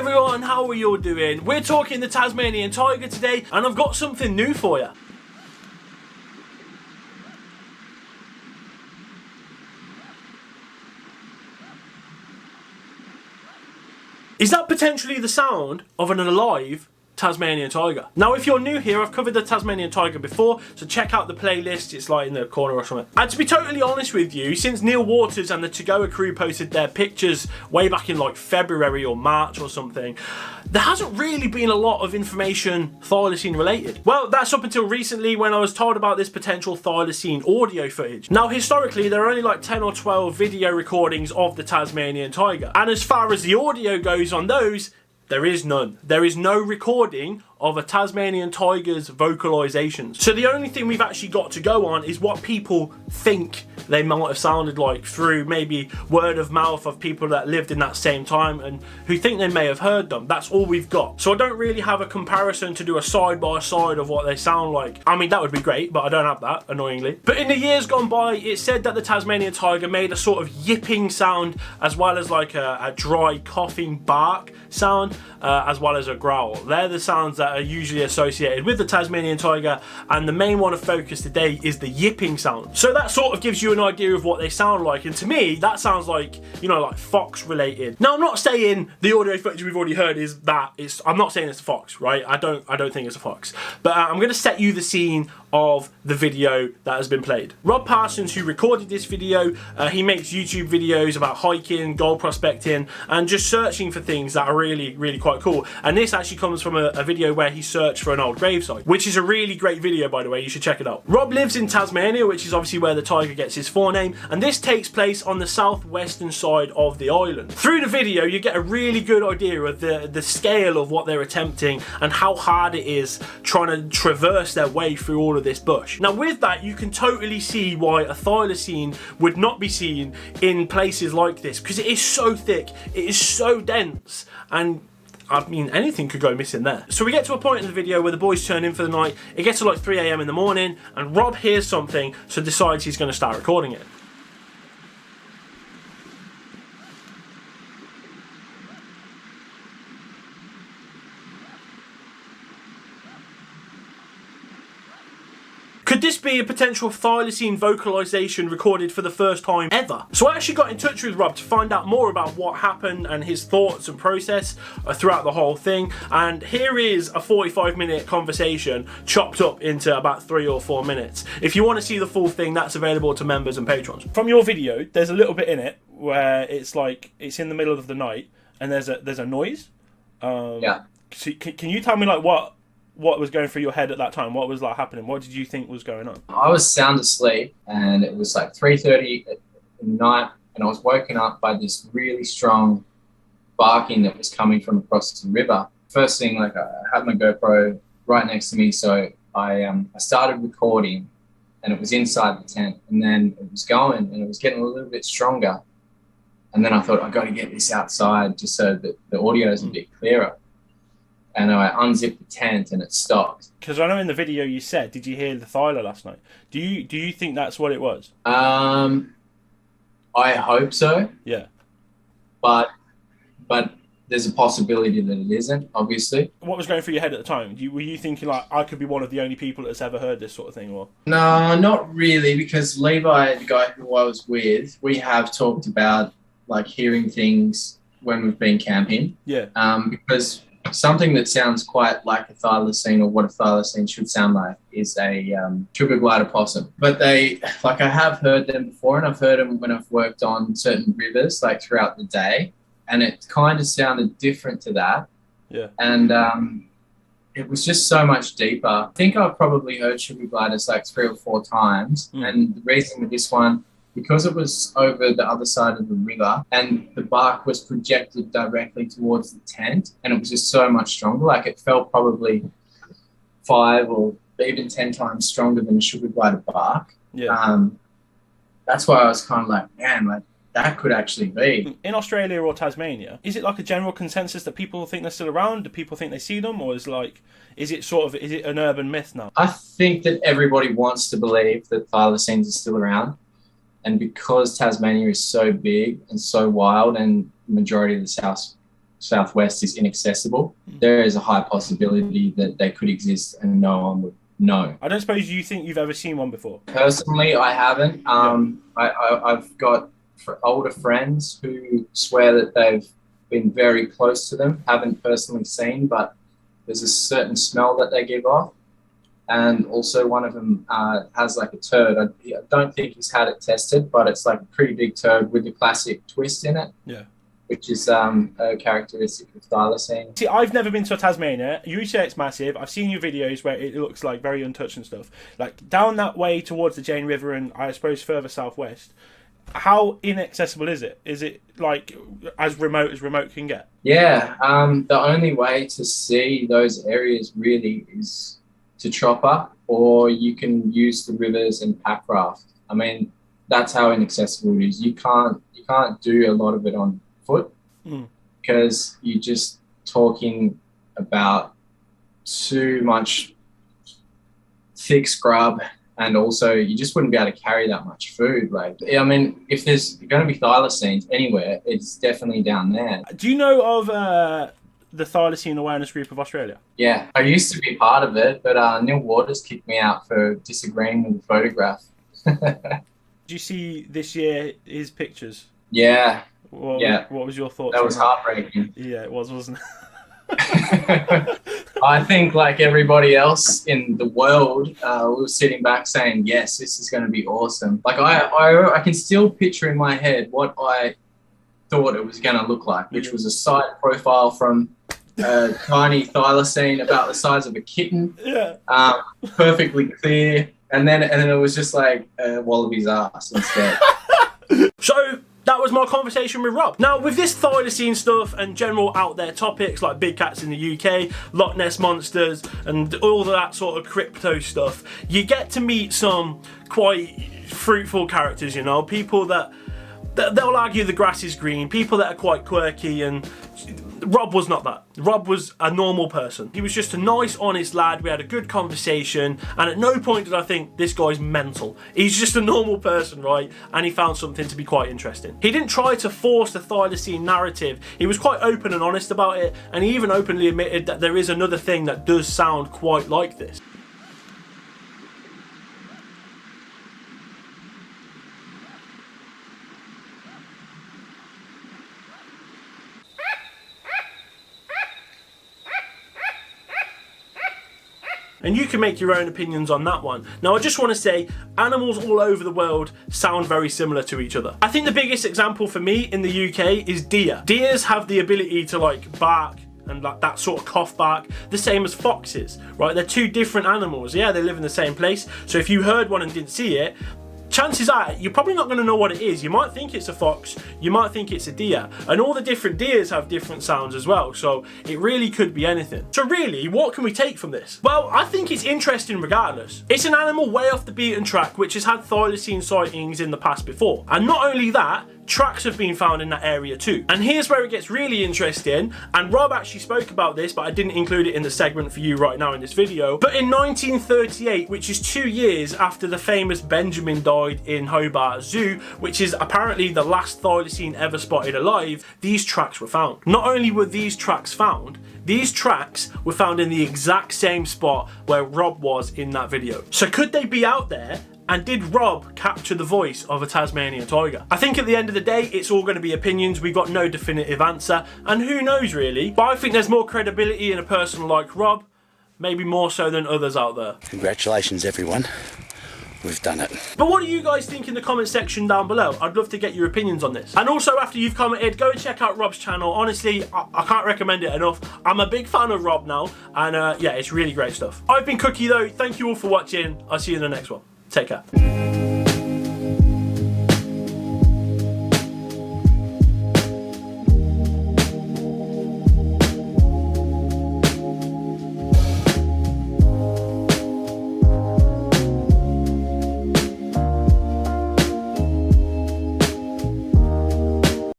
everyone, how are you all doing? We're talking the Tasmanian tiger today, and I've got something new for you. Is that potentially the sound of an alive Tasmanian tiger? Now, if you're new here, I've covered the Tasmanian tiger before, so check out the playlist. It's like in the corner or something. And to be totally honest with you, since Neil Waters and the Tagoa crew posted their pictures way back in like February or March or something, there hasn't really been a lot of information thylacine related. Well, that's up until recently when I was told about this potential thylacine audio footage. Now, historically, there are only like 10 or 12 video recordings of the Tasmanian tiger. And as far as the audio goes on those, there is none. There is no recording of a Tasmanian tiger's vocalizations. So the only thing we've actually got to go on is what people think they might have sounded like through maybe word of mouth of people that lived in that same time and who think they may have heard them. That's all we've got. So I don't really have a comparison to do a side by side of what they sound like. I mean, that would be great, but I don't have that, annoyingly. But in the years gone by, it said that the Tasmanian tiger made a sort of yipping sound as well as like a dry coughing bark sound, as well as a growl. They're the sounds that are usually associated with the Tasmanian tiger, and the main one of focus today is the yipping sound. So that sort of gives you an idea of what they sound like, and to me that sounds like, you know, like fox related. Now, I'm not saying the audio footage we've already heard is that. I'm not saying it's a fox, right? I don't think it's a fox, but I'm going to set you the scene of the video that has been played. Rob Parsons, who recorded this video, he makes YouTube videos about hiking, gold prospecting, and just searching for things that are really quite cool. And this actually comes from a video where he searched for an old gravesite, which is a really great video, by the way. You should check it out. Rob lives in Tasmania, which is obviously where the tiger gets his forename, and this takes place on the southwestern side of the island. Through the video, you get a really good idea of the scale of what they're attempting and how hard it is trying to traverse their way through all of this bush. Now, with that, you can totally see why a thylacine would not be seen in places like this, because it is so thick, it is so dense, and I mean, anything could go missing there. So we get to a point in the video where the boys turn in for the night. It gets to like 3 AM in the morning, and Rob hears something, so decides he's going to start recording it. Could this be a potential thylacine vocalization recorded for the first time ever? So I actually got in touch with Rob to find out more about what happened and his thoughts and process throughout the whole thing. And here is a 45-minute conversation chopped up into about 3 or 4 minutes. If you want to see the full thing, that's available to members and patrons. From your video, there's a little bit in it where it's like, it's in the middle of the night and there's a noise. Yeah. So can you tell me like what was going through your head at that time? What was like happening? What did you think was going on? I was sound asleep, and it was like 3:30 in the night, and I was woken up by this really strong barking that was coming from across the river. First thing, like, I had my GoPro right next to me, so I started recording, and it was inside the tent, and then it was going, and it was getting a little bit stronger, and then I thought, I've got to get this outside just so that the audio is a bit clearer. And I unzipped the tent and it stopped. Because I know in the video you said, did you hear the thyla last night? Do you think that's what it was? I hope so. Yeah. But there's a possibility that it isn't, obviously. What was going through your head at the time? Were you thinking like, I could be one of the only people that's ever heard this sort of thing? Or No, not really, because Levi, the guy who I was with, we have talked about like hearing things when we've been camping. Yeah. Because something that sounds quite like a thylacine, or what a thylacine should sound like, is a sugar glider possum. But I have heard them before, and I've heard them when I've worked on certain rivers, like throughout the day, and it kind of sounded different to that. Yeah. And it was just so much deeper. I think I've probably heard sugar gliders like 3 or 4 times, and the reason with this one, because it was over the other side of the river and the bark was projected directly towards the tent, and it was just so much stronger. Like, it felt probably 5 or even 10 times stronger than a sugar glider bark. Yeah. That's why I was kind of like, man, like, that could actually be. In Australia or Tasmania, is it like a general consensus that people think they're still around? Do people think they see them? Or is it an urban myth now? I think that everybody wants to believe that thylacines are still around. And because Tasmania is so big and so wild, and the majority of the southwest is inaccessible, there is a high possibility that they could exist and no one would know. I don't suppose you think you've ever seen one before? Personally, I haven't. I've got older friends who swear that they've been very close to them. Haven't personally seen, but there's a certain smell that they give off. And also one of them has like a turd. I don't think he's had it tested, but it's like a pretty big turd with the classic twist in it. Yeah. Which is a characteristic of thylacine. See, I've never been to Tasmania. You say it's massive. I've seen your videos where it looks like very untouched and stuff. Like down that way towards the Jane River and I suppose further southwest. How inaccessible is it? Is it like as remote can get? Yeah, the only way to see those areas really is to chop up, or you can use the rivers and pack raft. I mean, that's how inaccessible it is. You can't do a lot of it on foot because you're just talking about too much thick scrub, and also you just wouldn't be able to carry that much food. Like, I mean, if there's going to be thylacines anywhere, it's definitely down there. Do you know of the Thylacine Awareness Group of Australia? Yeah, I used to be part of it, but Neil Waters kicked me out for disagreeing with the photograph. Did you see this year his pictures? Yeah. What was your thoughts? That was heartbreaking. Yeah, it was, wasn't it? I think, like everybody else in the world, we were sitting back saying, yes, this is going to be awesome. Like, I can still picture in my head what I thought it was going to look like, which was a side profile from a tiny thylacine about the size of a kitten, perfectly clear, and then it was just like a wallaby's ass instead. So that was my conversation with Rob. Now, with this thylacine stuff and general out there topics like big cats in the UK, Loch Ness monsters, and all that sort of crypto stuff, you get to meet some quite fruitful characters, you know, people that they'll argue the grass is green, people that are quite quirky, and Rob was not that. Rob was a normal person. He was just a nice, honest lad. We had a good conversation, and at no point did I think this guy's mental. He's just a normal person, right? And he found something to be quite interesting. He didn't try to force the thylacine narrative. He was quite open and honest about it, and he even openly admitted that there is another thing that does sound quite like this. And you can make your own opinions on that one. Now, I just want to say, animals all over the world sound very similar to each other. I think the biggest example for me in the UK is deer. Deers have the ability to like bark and like that sort of cough bark, the same as foxes, right? They're two different animals. Yeah, they live in the same place. So if you heard one and didn't see it, chances are you're probably not going to know what it is. You might think it's a fox, you might think it's a deer, and all the different deers have different sounds as well, so it really could be anything. So really, what can we take from this? Well, I think it's interesting regardless. It's an animal way off the beaten track which has had thylacine sightings in the past before, and not only that, tracks have been found in that area too. And here's where it gets really interesting, and Rob actually spoke about this, but I didn't include it in the segment for you right now in this video. But in 1938, which is 2 years after the famous Benjamin died in Hobart Zoo, which is apparently the last thylacine ever spotted alive, these tracks were found. Not only were these tracks found, these tracks were found in the exact same spot where Rob was in that video. So could they be out there? And did Rob capture the voice of a Tasmanian tiger? I think at the end of the day, it's all going to be opinions. We've got no definitive answer, and who knows really. But I think there's more credibility in a person like Rob, maybe more so than others out there. Congratulations, everyone. We've done it. But what do you guys think in the comment section down below? I'd love to get your opinions on this. And also, after you've commented, go and check out Rob's channel. Honestly, I can't recommend it enough. I'm a big fan of Rob now, and yeah, it's really great stuff. I've been Cookie though. Thank you all for watching. I'll see you in the next one. Take care.